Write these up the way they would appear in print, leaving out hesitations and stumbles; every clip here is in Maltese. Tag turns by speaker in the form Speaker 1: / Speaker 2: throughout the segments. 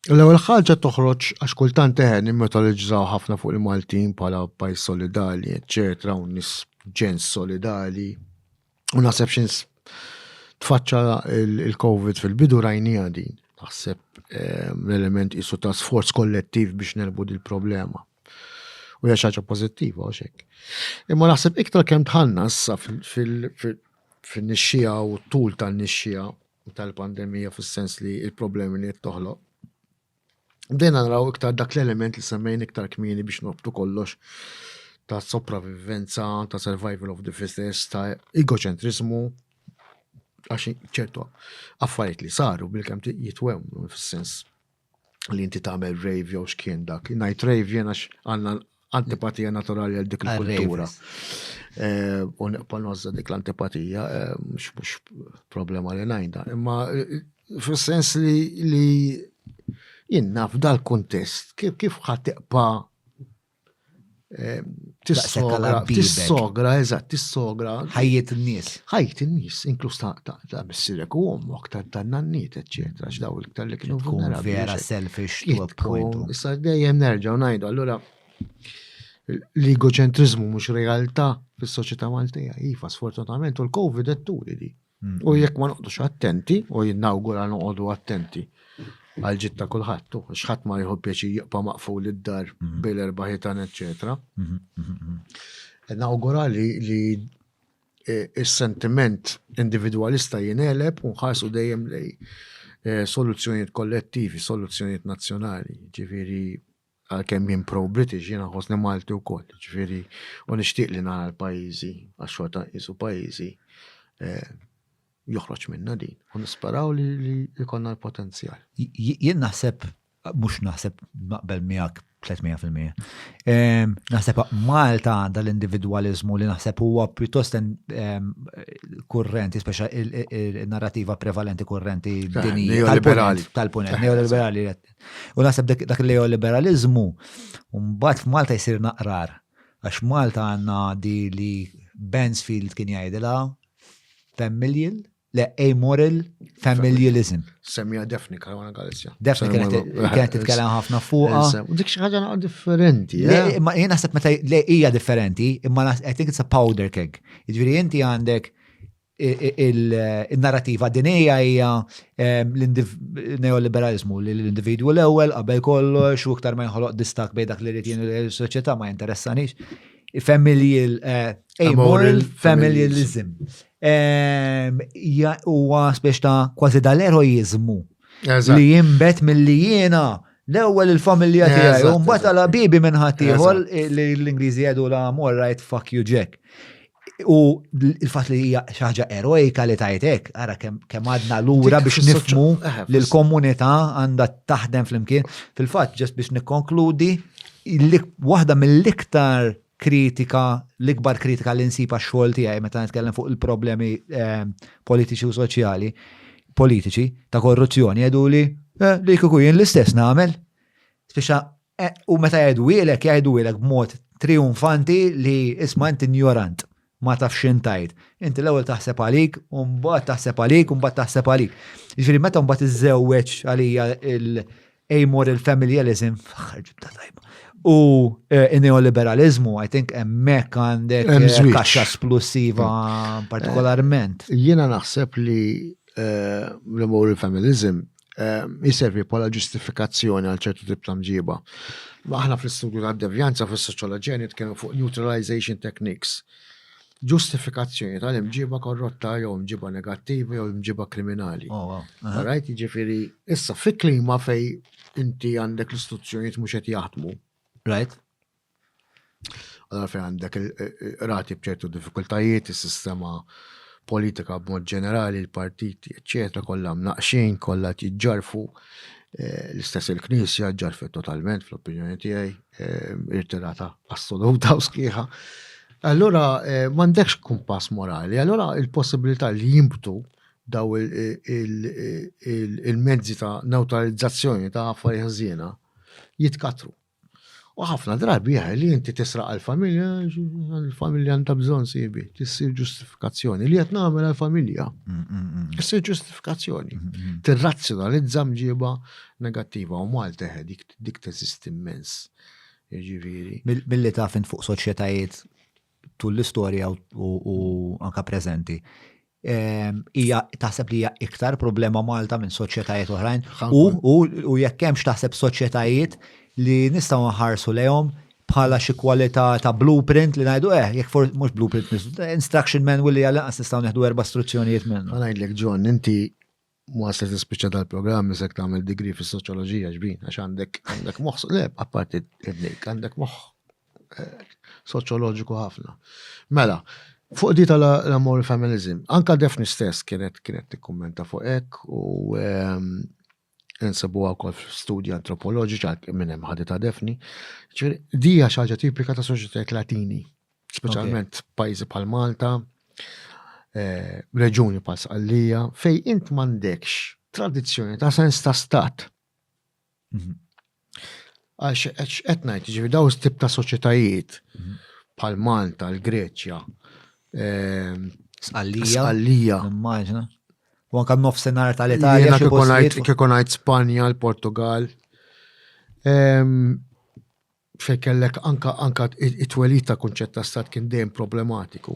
Speaker 1: L-ewwel ħaġa toħroġ għax kultant nimmetologizzaw ħafna fuq il-Maltin bħala pajjiż solidali, eċċetera, u nies ġens solidali. U naħseb x'ins tfaċċa il-COVID fil-bidu rajnija din. Naħseb l-element qisu ta' sforz kollettiv biex nelbu dil-problema. U hija xi ħaġa pożittiva u xek. Imma naħseb iktar kemm tħallna issa fin-nixxija u t-tul tan-nixxija tal-pandemija fis-sens li il-problemi li toħloq. Bdejna naraw iktar dak l-element li semmejn iktar kmieni biex nobtu kollox ta' sopravivenza, ta' survival of the fittest, ta' egocentrismu, għax ċertu affarijiet li saru bil-kem jitwem, fis-sens li inti tagħmel rave jew x'kien dak. Ngħid rave jien għax għandna antipatija naturali għal dik il-kultura. U neqpa' nozza dik l-antipatija, mhux problema li ngħidha. Imma fis-sens li jinna f'dal kuntest kif ħateqpa tissogra,
Speaker 2: ħajjiet in-nies.
Speaker 1: Ħajjiet in-nies, inkluż ta' missierek u ommok ta' nannit, eċċetera, x'daw iktar li kienu vulnerabbli.
Speaker 2: Vera selfish to a point.
Speaker 1: Issa dejjem nerġgħu ngħidu, allura l-egocentrizmu mhux realtà fis-soċjetà Maltija. Iva, sfortunatament, u l-COVID qed di. U jekk ma noqgħodux attenti, u jinnawgura noqogħdu attenti għal-ġitta kullħat, xħat ma jħobb pieċi jiqpa maqful id-dar bil-erbaħitan, eccetera. Nawgura li il-sentiment individualista jineleb unħarsu dejjem lej soluzzjonijiet kollettivi, soluzzjonijiet nazzjonali. Ġifiri, għal-kem jien pro-British, jena ħosni Malti u koll. Ġifiri, u nishtiq li nara l-pajizi, għaxħota jisu pajizi, joħroġ minna din. U nisperaw li jkollna l-potenzjal.
Speaker 2: Jien naħseb, mhux naħseb naqbel miegħek 300%. Naħseb Malta għandha l-individwalizmu li naħseb huwa pjuttost kurrenti, speċa il-narrativa prevalenti kurrenti dinija tal-punent, neoliberali. U naħseb dak il-neoliberalizmu mbagħad f'Malta jsir naqrar. Għax Malta għandna di li Bensfield kien jgħidilha amoral familialism.
Speaker 1: Semmija Defni Caruana Galizja.
Speaker 2: Defni kienet titkellem ħafna fuqha.
Speaker 1: U dik xi ħaġa differenti.
Speaker 2: Ma jien naħseb meta hija differenti, imma I think it's a powder keg. Jiġifieri inti għandek il-narrativa dinija hija l-neoliberalizmu li l-individwu l-ewwel qabel kollox u iktar ma jħoloq distak bejn dak li rid jien is-soċjetà ma jinteressanix. Amoral familialism. Huwa speċ ta' kważi dal-eroizmu li jimbet milli jiena l-ewwel il-familja tiegħi u mbagħad għal bibi minn ħadd ieħor li l-Ingliżi jgħidu la all right fuck you Jack. U il-fatt li hija xi ħaġa eroika li tajtek, ara kemm għadna lura biex nifhmu li l-komunità għandha taħdem flimkien. Fil-fatt ġest biex nikkonkludi waħda mill-iktar kritika, l-ikbar kritika li nsiba x-xogħol tiegħi meta nitkellem fuq il-problemi politiċi u soċjali, politiċi ta' korruzzjoni jgħiduli li kieku jien l-istess nagħmel. Speċa u meta jgħidulek b'mod triumfanti li isma' inti ignorant, ma tafx intajt. Inti l-ewwel taħseb għalik, u mbagħad taħseb għalik, u mbagħad taħseb għalik. Jiġifieri meta mbagħad iżżewweġ għalija il-amoral familialism, ġibta tajba. U il-neoliberalizmu, I think, emmek għandek kaxxa esplusiva partikolarment.
Speaker 1: Jiena naħseb li l-moral familism jiservi bħala ġustifikazzjoni għal ċertu tip ta' mġiba. Aħna fl-istudju tad-devjanza fis-soċjoloġija nitkellmu fuq neutralization techniques. Ġustifikazzjoni tal-imġiba korrotta jew imġiba negattiva jew imġiba kriminali. Right? Jiġifieri issa fi klima fej inti għandek l-istituzzjonijiet mhux qed jaħdmu.
Speaker 2: Right.
Speaker 1: Allora fejn għandek rati b'ċertu diffikultajiet, is-sistema politika b'mod ġenerali, l-partiti, eċċetera, kollha mnaqxin, kollha jiġġarfu, l-istess il-Knisja ġarfet totalment fl-opinjoni tiegħi, irtirata assoluta u sħiħa. Allura m'għandekx kumpass morali, allura il-possibilità li jimbtu daw il-mezzi ta' neutralizzazzjoni ta' affarijiet ħżiena jitkatru. U ħafna drabi li inti tisraq għal-familja għandha bżonn sibi, tissir ġustifikazzjoni li qed nagħmel għall-familja. Tissir ġustifikazzjoni. Tirrazzjonalizza mġiba negattiva u Malta dik teżisti immens. Jiġifieri.
Speaker 2: Milli taf int fuq soċjetajiet tul l-istorja u anka preżenti. Taħseb li hija iktar problema Malta minn soċjetajiet oħrajn u jekk hemmx taħseb soċjetajiet li nistgħu nħarsu lejhom bħala xi kwalità ta' blueprint li ngħidu jekk mhux blueprint instruction manual li għalaqas nistgħu neħdu 4 istruzzjonijiet minnu.
Speaker 1: Ngħidlek John, inti waslet tispiċċa tal-programm isek tagħmel degree fis-soċjoloġija xbin għax għandek moħħ le apparti id-dik għandek moħħ soċjoloġiku ħafna. Mela, fuq di tal-amor feminism, anka Defni stess kienet tikkummenta fuq hekk u nsibuha wkoll f'studji antropoloġiċi għal minn hemm ħadita Defni. Di hija xi ħaġa tipika ta' soċjetajiet Latini, speċjalment pajjiżi bħal Malta, reġuni bħal Sqallija, fej int m'għandekx tradizzjoni ta' sens ta' stat. Għax qed ngħid, jiġifieri dawn tip ta' soċjetajiet bħal Malta, l-Greċja,
Speaker 2: Sqallija. Immaġna. U anka nofsinhar tal-Italja xi postijiet.
Speaker 1: Kieku ngħid Spanja, l-Portugal. Fejn kellek anka it-twelid ta' kunċett ta' stat kien dejjem problematiku.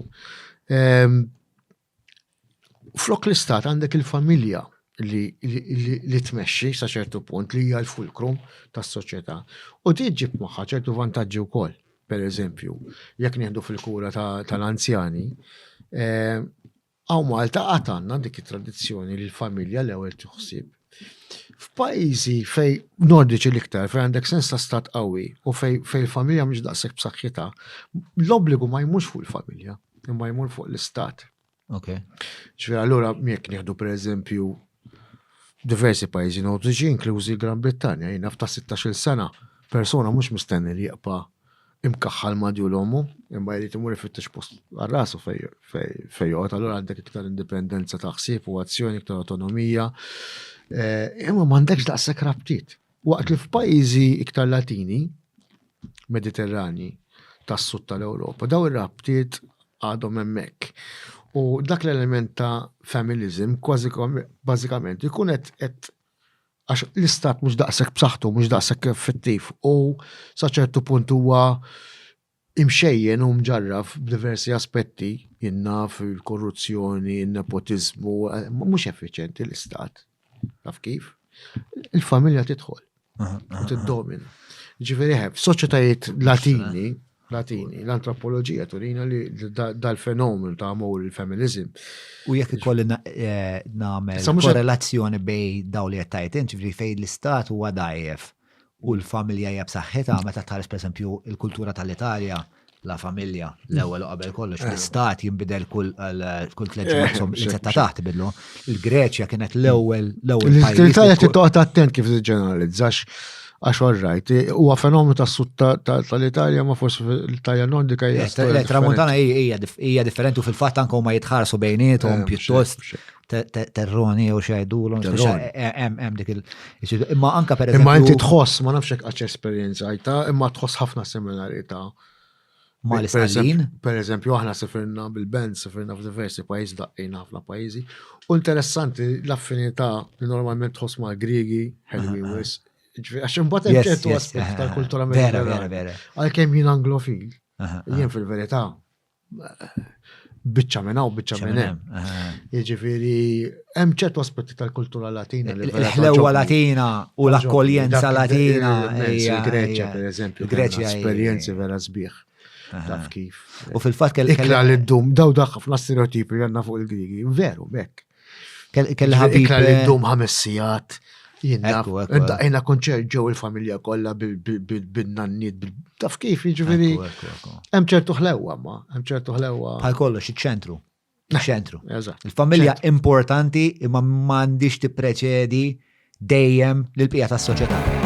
Speaker 1: Flok l-istat għandek il-familja li tmexxi sa ċertu punt li hija l-fulcrum tas-soċjetà. U tiġib magħha ċertu vantaġġi wkoll. Per eżempju, jekk nieħdu fil-kura tal-anzjani, Malta qatt għandna dik it-tradizzjoni li l-familja l-ewwel tieħsib. F'pajjiżi fej nordiċi l-iktar fejn għandek sens ta' stat qawwi u fej il-familja mhux daqshekk b'saħħitha, l-obbligu ma jmurx fuq il-familja, imma jmur fuq l-istat. Ġifieri allura jekk nieħdu pereżempju diversi pajjiżi nordiċi inklużi Gran Brittanja, jiena f'ta' 16-il sena persuna mhux mistenni li jaqpa' imkaħħal madju l-ommu, imma jrid imur ifittex post għar-rasu fej joqgħod, allura għandek iktar indipendenza ta' ħsieb u azzjoni, iktar autonomija. Imma m'għandekx daqshekk rabtiet. Waqt li f'pajjiżi iktar Latini, Mediterrani, tas-sud tal-Ewropa, daw ir-rabtiet għadhom hemmhekk. U dak l-element ta' feminism kważi bażikament ikun qed għax l-istat mhux daqshekk b'saħħtu, mhux daqshekk effettiv u sa ċertu punt huwa imxejjen u mġarraf b'diversi aspetti, jinnaf il-korruzzjoni, il-nepotizmu, mhux effiċjenti l-istat. Taf kif? Il-familja tidħol u tiddomina. Ġifieri f'soċjetajiet Latini, l-antropoloġija turina li dal-fenomenu ta' amor il-feminizm. U
Speaker 2: jekk ikolli nagħmel korrelazzjoni bej dawn li qed tajt ġifieri fejn l-istat huwa dgħajjef u l-familja hija b'saħħitha meta tħares pereżempju il-kultura tal-Italja, la familja l-ewwel u qabel kollox l-istat jinbidel kull 3 ġimgħat li setta taħt ibidlu. Il-Greċja kienet l-ewwel pajjiż.
Speaker 1: L-Italja tittoqgħod attent kif tiġġeneralizzax. Għax orrajt, huwa fenomenu tas-sud tal-Italja ma forsi l-Italja nordika hija.
Speaker 2: Tramuntana hija differenti u fil-fatt anke huma jitħarsu bejniethom pjuttost terroni u xejdulhom. Hemm dik imma anke pereżempju.
Speaker 1: Imma inti tħoss ma nafx hekk għax esperjenza imma tħoss ħafna similarità.
Speaker 2: Ma l-Isqallin?
Speaker 1: Pereżempju aħna sifirna bil-band, sifirna f'diversi pajjiżi daqqejna ħafna pajjiżi. U interessanti l-affinità li normalment tħoss mal-Griegi, ħelwi wis. Għax imbagħad hemm ċertu aspett tal-kultura mediterranja. Għalkemm jien anglofil, jien fil-verità biċċa minn hawn biċċa minn hemm. Jiġifieri hemm ċertu aspetti tal-kultura Latina li
Speaker 2: l-ħlewwa Latina u l-akkoljenza Latina.
Speaker 1: Il-Greċja pereżempju, esperjenzi vera sbieħ. Taf kif.
Speaker 2: U fil-fatt
Speaker 1: ikla l-dum daw ħafna stereotipi li għandna fuq il-Griegi, veru bekk. Ikla l-dum 5 sigħat. Jena konċert ġew il-familja kollha bil-nannit, taf kif, jiġifieri. Hemm ċertu ħlewwa ma, hemm ċertu ħlewwa.
Speaker 2: Bħal kollox iċ-ċentru. Iċ-ċentru. Il-familja importanti imma m'għandix tippreċedi dejjem lil bqija tas-soċjetà.